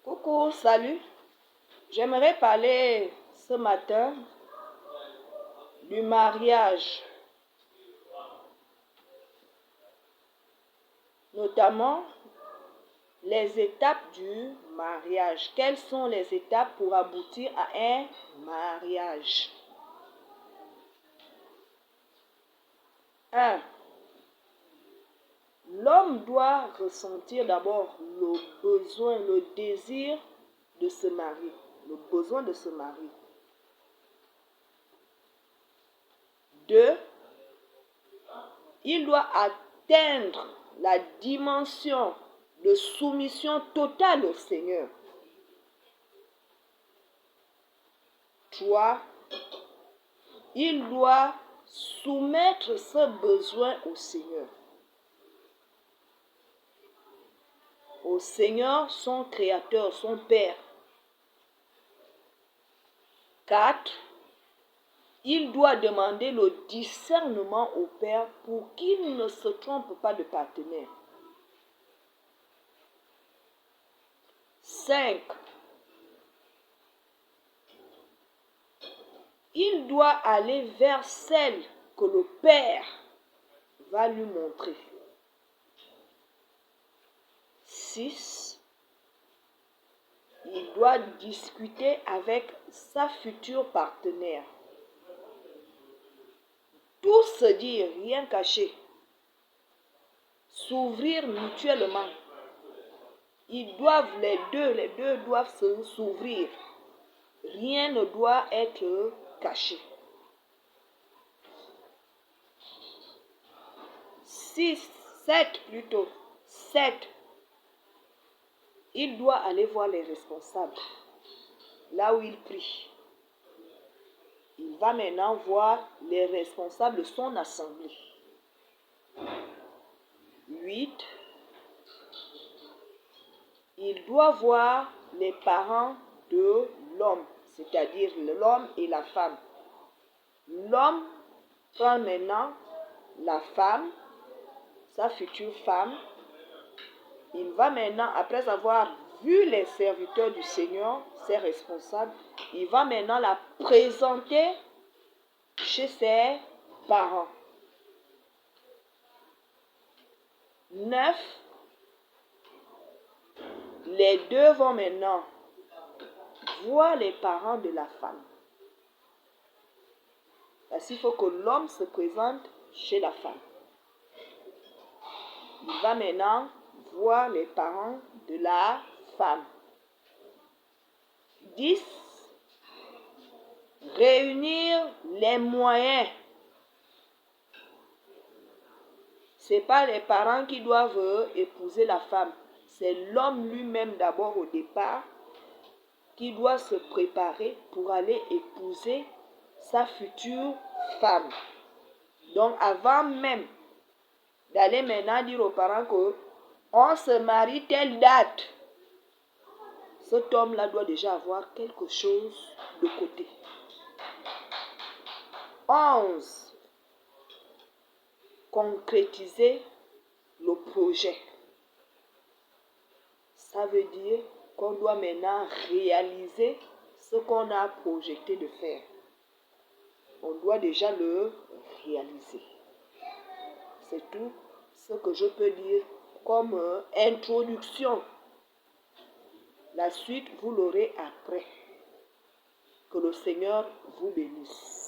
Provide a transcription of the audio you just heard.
Coucou, salut. J'aimerais parler ce matin du mariage, notamment les étapes du mariage. Quelles sont les étapes pour aboutir à un mariage? 1. L'homme doit ressentir d'abord le besoin, le désir de se marier. Le besoin de se marier. 2. Il doit atteindre la dimension de soumission totale au Seigneur. 3. Il doit soumettre ce besoin au Seigneur. Au Seigneur, son Créateur, son Père. 4. Il doit demander le discernement au Père pour qu'il ne se trompe pas de partenaire. 5. Il doit aller vers celle que le Père va lui montrer. 6. Il doit discuter avec sa future partenaire. Tout se dire, rien cacher. S'ouvrir mutuellement. Les deux doivent s'ouvrir. Rien ne doit être caché. 7 plutôt. 7. Il doit aller voir les responsables, là où il prie. Il va maintenant voir les responsables de son assemblée. 8. Il doit voir les parents de l'homme, c'est-à-dire l'homme et la femme. L'homme prend maintenant la femme, sa future femme. Il va maintenant, après avoir vu les serviteurs du Seigneur, ses responsables, il va maintenant la présenter chez ses parents. 9. Les deux vont maintenant voir les parents de la femme. Parce qu'il faut que l'homme se présente chez la femme. Il va maintenant voir les parents de la femme. 10. Réunir les moyens. Ce n'est pas les parents qui doivent épouser la femme. C'est l'homme lui-même d'abord au départ qui doit se préparer pour aller épouser sa future femme. Donc avant même d'aller maintenant dire aux parents qu'on se marie telle date, cet homme-là doit déjà avoir quelque chose de côté. 11. Concrétiser le projet. Ça veut dire qu'on doit maintenant réaliser ce qu'on a projeté de faire. On doit déjà le réaliser. C'est tout ce que je peux dire comme introduction. La suite, vous l'aurez après. Que le Seigneur vous bénisse.